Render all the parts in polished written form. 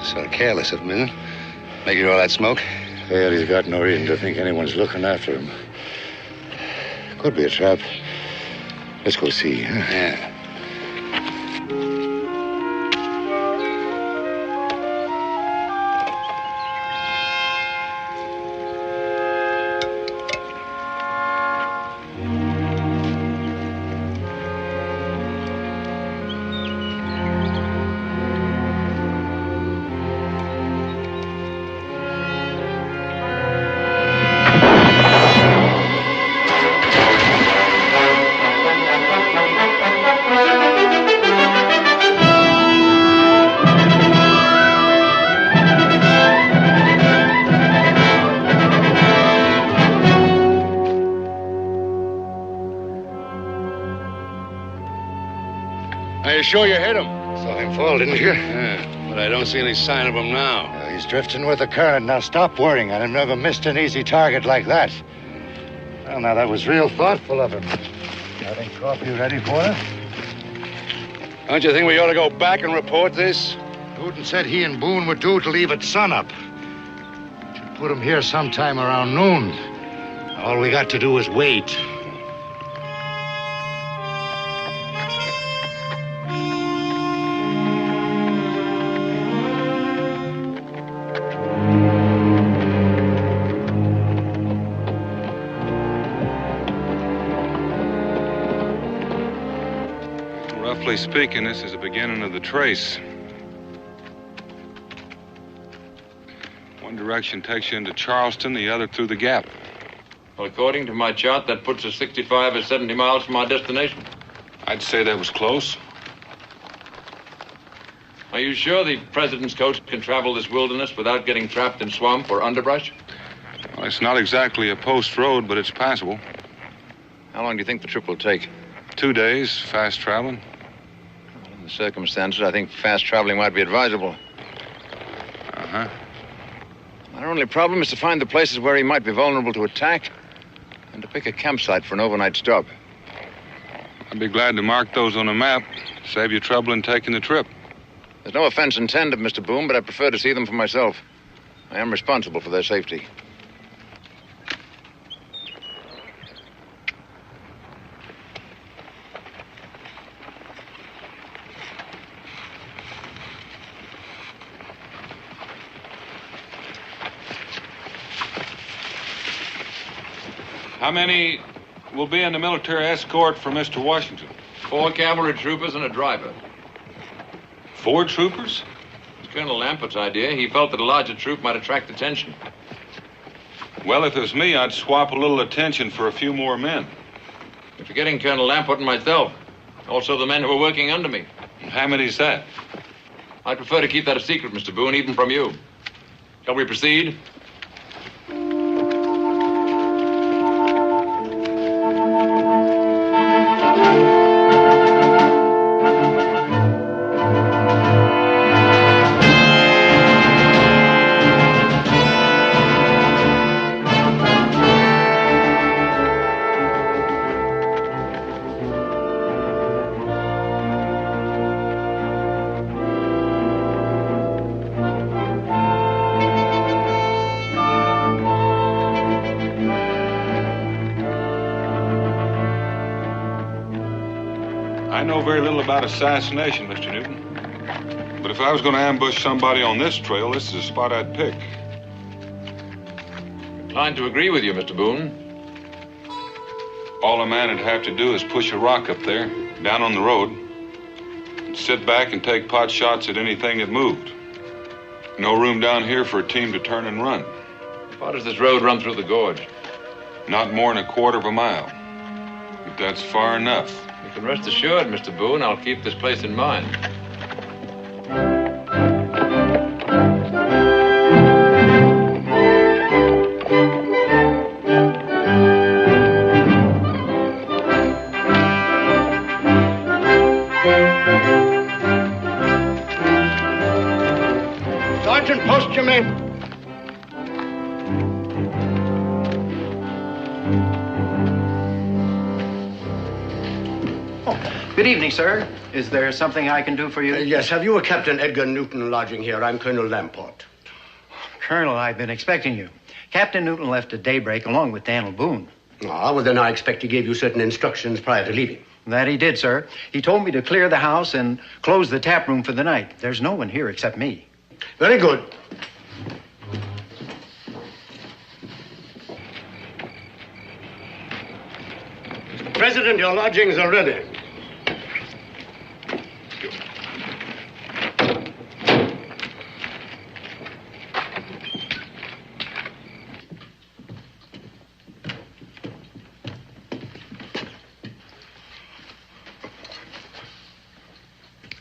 Sort of careless of him, isn't it? Making all that smoke. Well, he's got no reason to think anyone's looking after him. Could be a trap. Let's go see, huh? Yeah. You sure you hit him? Saw him fall, didn't you? Yeah, but I don't see any sign of him now. He's drifting with the current. Now stop worrying. I've never missed an easy target like that. Well, now that was real thoughtful of him. Got any coffee ready for us? Don't you think we ought to go back and report this? Newton said he and Boone were due to leave at sunup. Should put him here sometime around noon. All we got to do is wait. Roughly speaking, this is the beginning of the trace. One direction takes you into Charleston, the other through the Gap. Well, according to my chart, that puts us 65 or 70 miles from our destination. I'd say that was close. Are you sure the president's coach can travel this wilderness without getting trapped in swamp or underbrush? Well, it's not exactly a post road, but it's passable. How long do you think the trip will take? 2 days, fast traveling. In the circumstances, I think fast traveling might be advisable. Uh-huh. Our only problem is to find the places where he might be vulnerable to attack and to pick a campsite for an overnight stop. I'd be glad to mark those on a map. Save you trouble in taking the trip. There's no offense intended, Mr. Boone, but I prefer to see them for myself. I am responsible for their safety. How many will be in the military escort for Mr. Washington? 4 cavalry troopers and a driver. 4 troopers? It's Colonel Lambert's idea. He felt that a larger troop might attract attention. Well, if it was me, I'd swap a little attention for a few more men. You're forgetting Colonel Lambert and myself. Also the men who are working under me. How many's that? I'd prefer to keep that a secret, Mr. Boone, even from you. Shall we proceed? I know very little about assassination, Mr. Newton. But if I was going to ambush somebody on this trail, this is the spot I'd pick. Inclined to agree with you, Mr. Boone. All a man would have to do is push a rock up there, down on the road, and sit back and take pot shots at anything that moved. No room down here for a team to turn and run. How far does this road run through the gorge? Not more than a quarter of a mile. But that's far enough. You can rest assured, Mr. Boone, I'll keep this place in mind. Sergeant, post your men. Oh, good evening, sir. Is there something I can do for you? Yes, have you a Captain Edgar Newton lodging here? I'm Colonel Lamport. Colonel, I've been expecting you. Captain Newton left at daybreak along with Daniel Boone. Ah, well, then I expect he gave you certain instructions prior to leaving. That he did, sir. He told me to clear the house and close the tap room for the night. There's no one here except me. Very good. Mr. President, your lodgings are ready.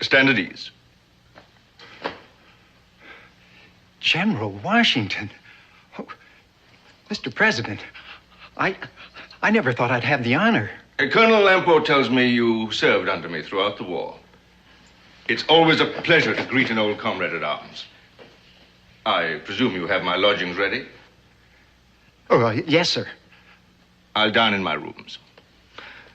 Stand at ease. General Washington. Oh, Mr. President, I never thought I'd have the honor. Colonel Lamport tells me you served under me throughout the war. It's always a pleasure to greet an old comrade at arms. I presume you have my lodgings ready? Oh, yes, sir. I'll dine in my rooms.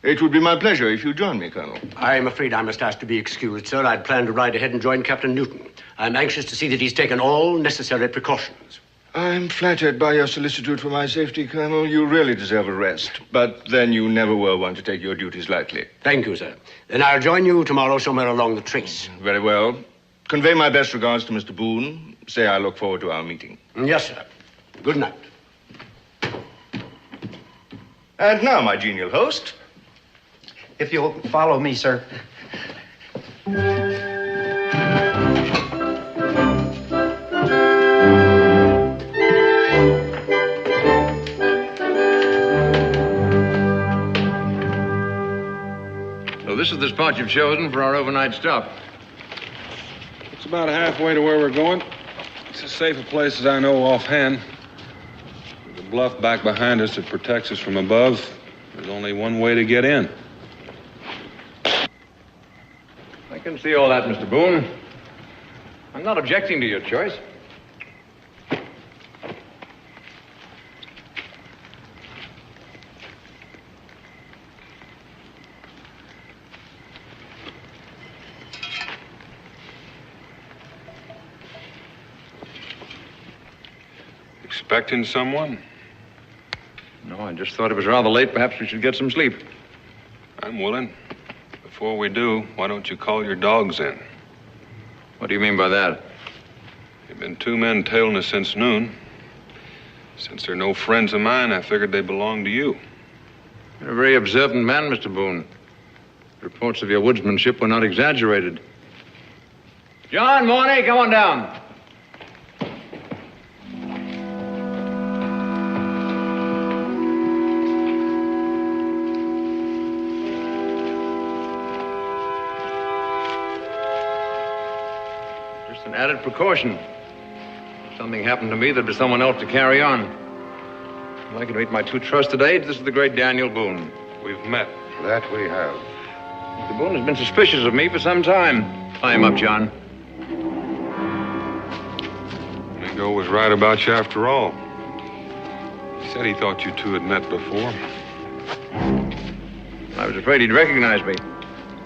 It would be my pleasure if you join me, Colonel. I'm afraid I must ask to be excused, sir. I'd planned to ride ahead and join Captain Newton. I'm anxious to see that he's taken all necessary precautions. I'm flattered by your solicitude for my safety, Colonel. You really deserve a rest. But then you never were one to take your duties lightly. Thank you, sir. Then I'll join you tomorrow somewhere along the trace. Very well. Convey my best regards to Mr. Boone. Say I look forward to our meeting. Yes, sir. Good night. And now, my genial host. If you'll follow me, sir. So this is the spot you've chosen for our overnight stop. It's about halfway to where we're going. It's as safe a place as I know offhand. There's a bluff back behind us that protects us from above. There's only one way to get in. I can see all that, Mr. Boone. I'm not objecting to your choice. Expecting someone? No, I just thought it was rather late. Perhaps we should get some sleep. I'm willing. Before we do, why don't you call your dogs in? What do you mean by that? There've been two men tailing us since noon. Since they're no friends of mine, I figured they belonged to you. You're a very observant man, Mr. Boone. Reports of your woodsmanship were not exaggerated. John, Mornay, come on down. Just an added precaution. If something happened to me, there'd be someone else to carry on. I'd like you to meet my two trusted aides. This is the great Daniel Boone. We've met. That we have. Mr. Boone has been suspicious of me for some time. Tie him up, John. Mingo was right about you after all. He said he thought you two had met before. I was afraid he'd recognize me.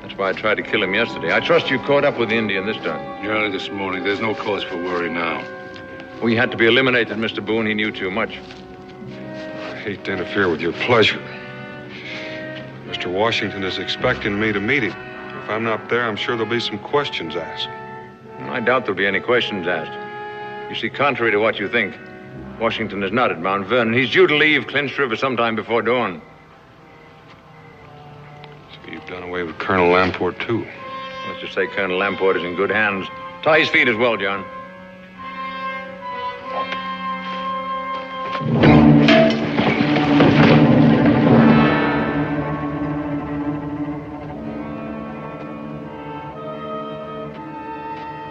That's why I tried to kill him yesterday. I trust you caught up with the Indian this time. Early this morning. There's no cause for worry now. We had to be eliminated, Mr. Boone. He knew too much. I hate to interfere with your pleasure. Mr. Washington is expecting me to meet him. If I'm not there, I'm sure there'll be some questions asked. I doubt there'll be any questions asked. You see, contrary to what you think, Washington is not at Mount Vernon. He's due to leave Clinch River sometime before dawn. So you've done away with Colonel Lamport, too. Let's just say Colonel Lamport is in good hands. Tie his feet as well, John.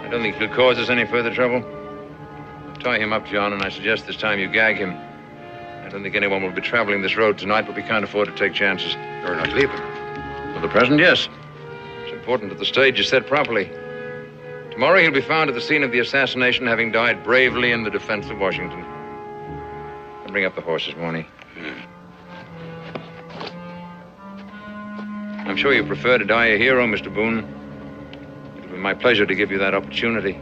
I don't think he'll cause us any further trouble. Tie him up, John, and I suggest this time you gag him. I don't think anyone will be traveling this road tonight, but we can't afford to take chances. You're not leaving. For the present, yes. It's important that the stage is set properly. Tomorrow he'll be found at the scene of the assassination, having died bravely in the defense of Washington. And bring up the horses, Mornay. I'm sure you prefer to die a hero, Mr. Boone. It'll be my pleasure to give you that opportunity.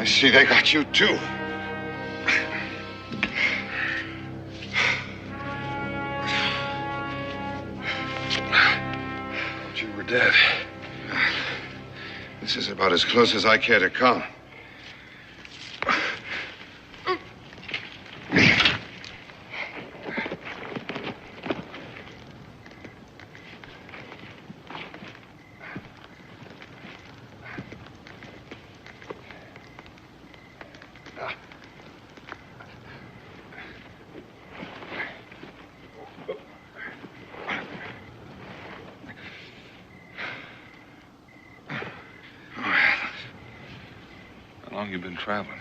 See, they got you, too. Thought you were dead. This is about as close as I care to come. How long you been traveling?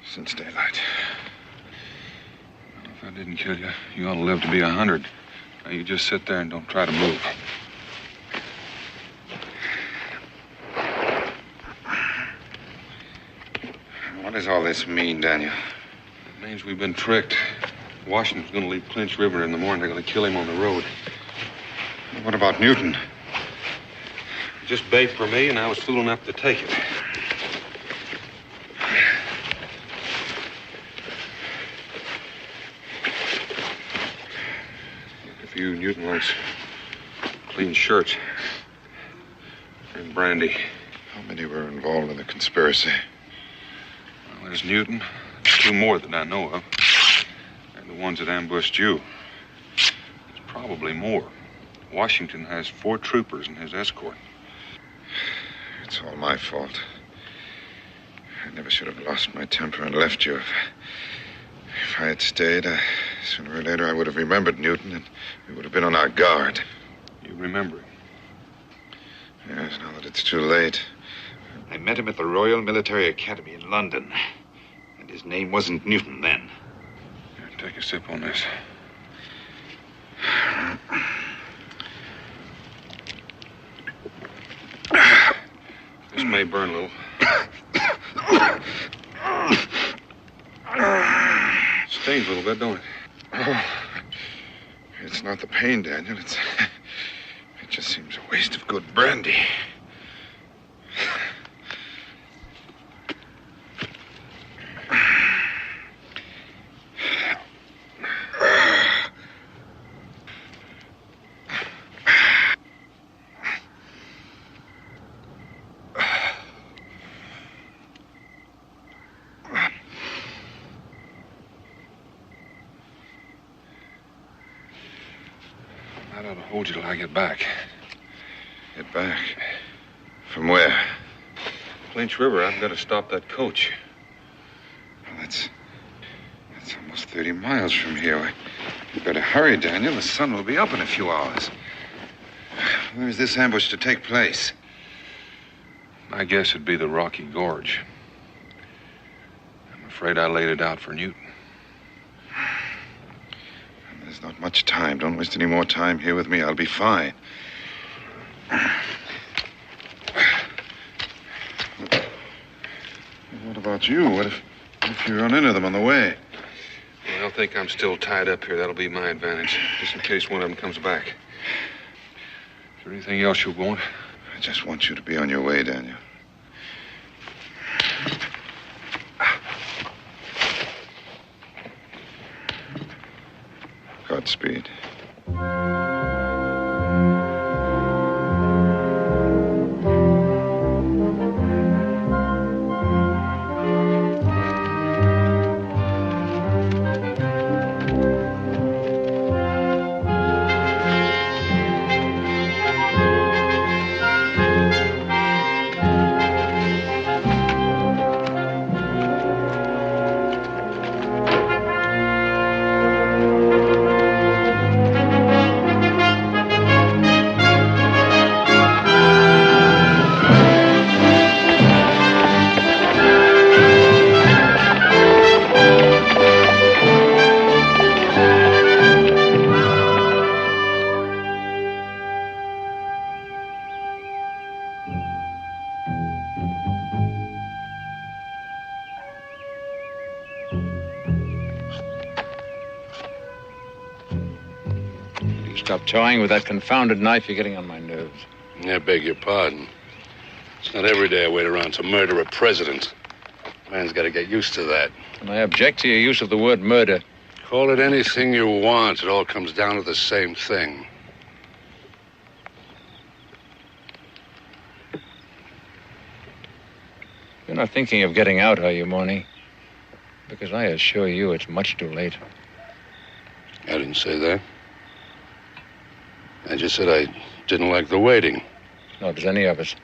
Since daylight. Well, if I didn't kill you, you ought to live to be 100. Now, you just sit there and don't try to move. What does all this mean, Daniel? It means we've been tricked. Washington's going to leave Clinch River in the morning. They're going to kill him on the road. What about Newton? Just bait for me, and I was fool enough to take it. A few Newton wants clean shirts and brandy. How many were involved in the conspiracy? Well, there's Newton. 2 more that I know of. And the ones that ambushed you. There's probably more. Washington has 4 troopers in his escort. It's all my fault. I never should have lost my temper and left you. If I had stayed, sooner or later I would have remembered Newton, and we would have been on our guard. You remember him? Yes, now that it's too late. I met him at the Royal Military Academy in London. And his name wasn't Newton then. Here, take a sip on this. This may burn a little. Stings a little bit, don't it? Oh, it's not the pain, Daniel. It just seems a waste of good brandy. I ought to hold you till I get back. Get back? From where? Clinch River. I've got to stop that coach. Well, that's almost 30 miles from here. You better hurry, Daniel. The sun will be up in a few hours. Where is this ambush to take place? I guess it'd be the Rocky Gorge. I'm afraid I laid it out for Newton. There's not much time. Don't waste any more time here with me. I'll be fine. What about you? What if you run into them on the way? Well, if think I'm still tied up here. That'll be my advantage, just in case one of them comes back. Is there anything else you want? I just want you to be on your way, Daniel. Godspeed. Stop toying with that confounded knife. You're getting on my nerves. I beg your pardon. It's not every day I wait around to murder a president. Man's got to get used to that. And I object to your use of the word murder. Call it anything you want. It all comes down to the same thing. You're not thinking of getting out, are you, Morny? Because I assure you it's much too late. I didn't say that. I just said I didn't like the waiting. Nor does any of us.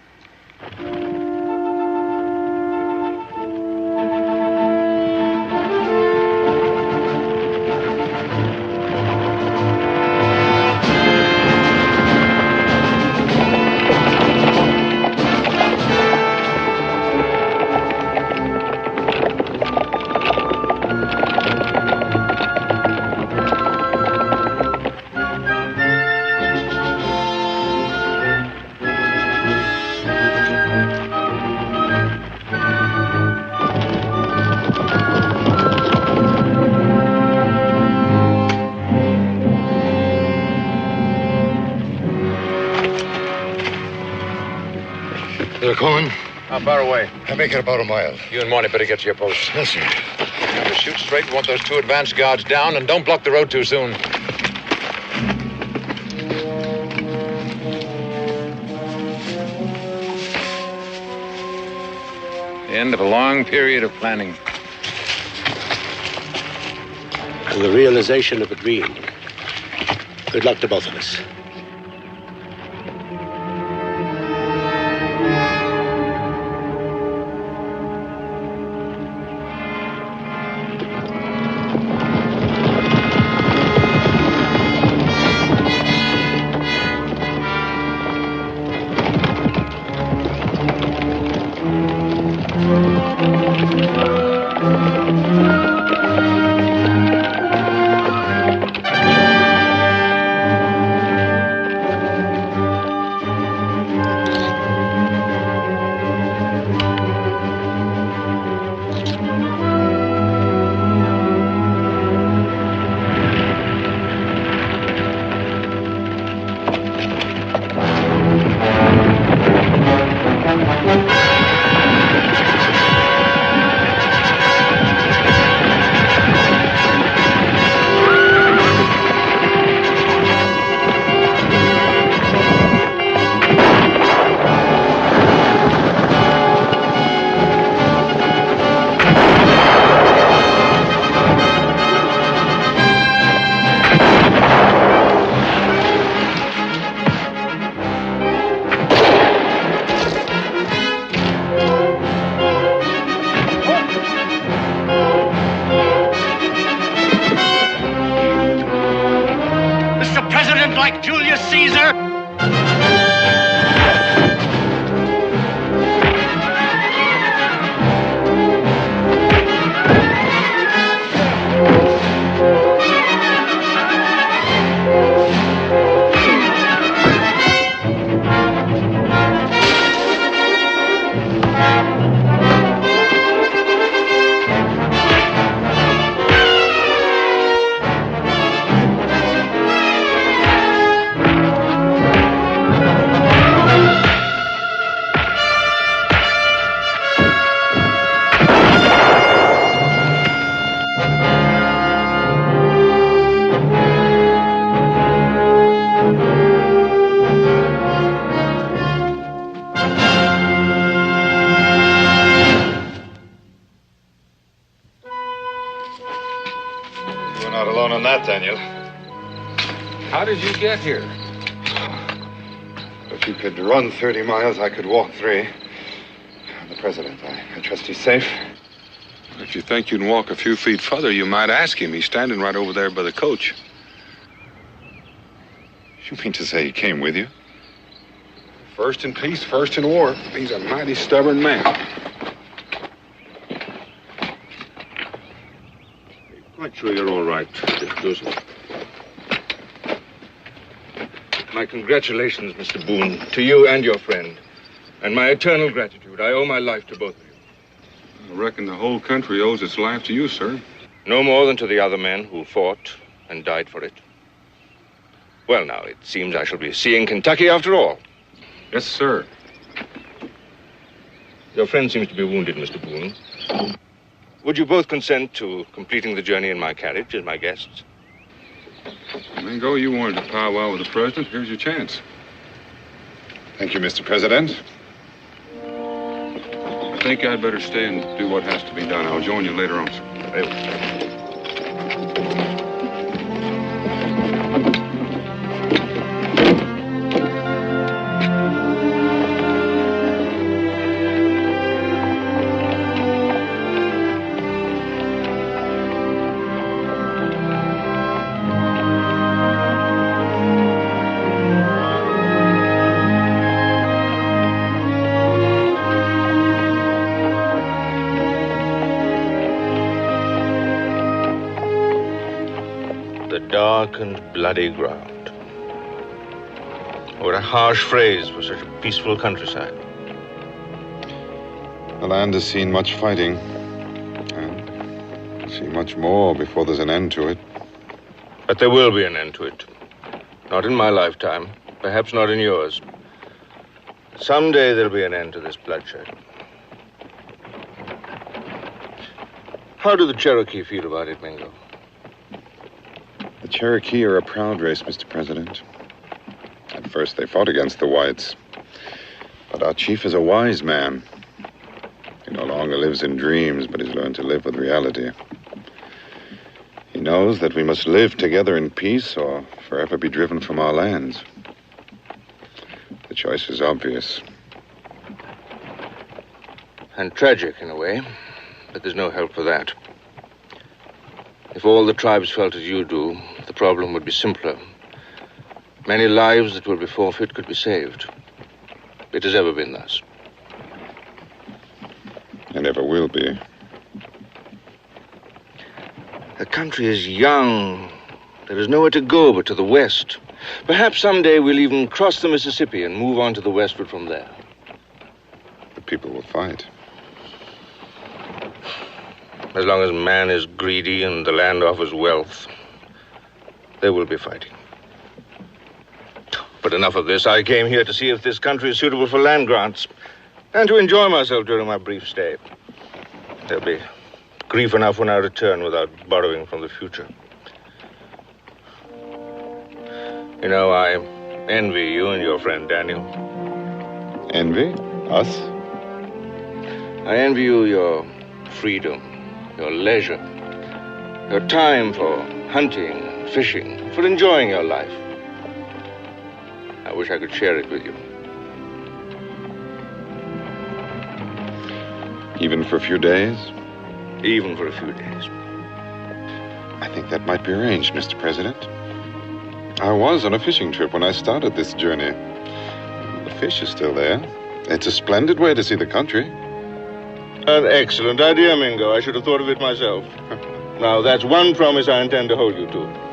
They're coming. How far away? I make it about a mile. You and Morny better get to your posts. Yes, sir. Remember, shoot straight. We want those two advanced guards down, and don't block the road too soon. The end of a long period of planning. And the realization of a dream. Good luck to both of us. You're not alone on that, Daniel. How did you get here? If you could run 30 miles, I could walk 3. The President, I trust he's safe. If you think you can walk a few feet further, you might ask him. He's standing right over there by the coach. You mean to say he came with you? First in peace, first in war. He's a mighty stubborn man. Quite sure you're all right, Mr. Joseph. My congratulations, Mr. Boone, to you and your friend. And my eternal gratitude. I owe my life to both of you. I reckon the whole country owes its life to you, sir. No more than to the other men who fought and died for it. Well, now, it seems I shall be seeing Kentucky after all. Yes, sir. Your friend seems to be wounded, Mr. Boone. Would you both consent to completing the journey in my carriage as my guests? Mingo, you wanted to powwow with the President. Here's your chance. Thank you, Mr. President. I think I'd better stay and do what has to be done. I'll join you later on, sir. Very well. Dark and bloody ground. What a harsh phrase for such a peaceful countryside. The land has seen much fighting, and will see much more before there's an end to it. But there will be an end to it. Not in my lifetime, perhaps not in yours. Someday there'll be an end to this bloodshed. How do the Cherokee feel about it, Mingo? The Cherokee are a proud race, Mr. President. At first, they fought against the whites. But our chief is a wise man. He no longer lives in dreams, but he's learned to live with reality. He knows that we must live together in peace or forever be driven from our lands. The choice is obvious. And tragic, in a way. But there's no help for that. If all the tribes felt as you do, the problem would be simpler. Many lives that will be forfeit could be saved. It has ever been thus. And ever will be. The country is young. There is nowhere to go but to the west. Perhaps someday we'll even cross the Mississippi and move on to the westward from there. The people will fight. As long as man is greedy and the land offers wealth, there will be fighting. But enough of this. I came here to see if this country is suitable for land grants and to enjoy myself during my brief stay. There'll be grief enough when I return without borrowing from the future. You know, I envy you and your friend Daniel. Envy? Us? I envy you your freedom, your leisure, your time for hunting and fishing, for enjoying your life. I wish I could share it with you. Even for a few days? Even for a few days. I think that might be arranged, Mr. President. I was on a fishing trip when I started this journey. The fish is still there. It's a splendid way to see the country. An excellent idea, Mingo. I should have thought of it myself. Now, that's one promise I intend to hold you to.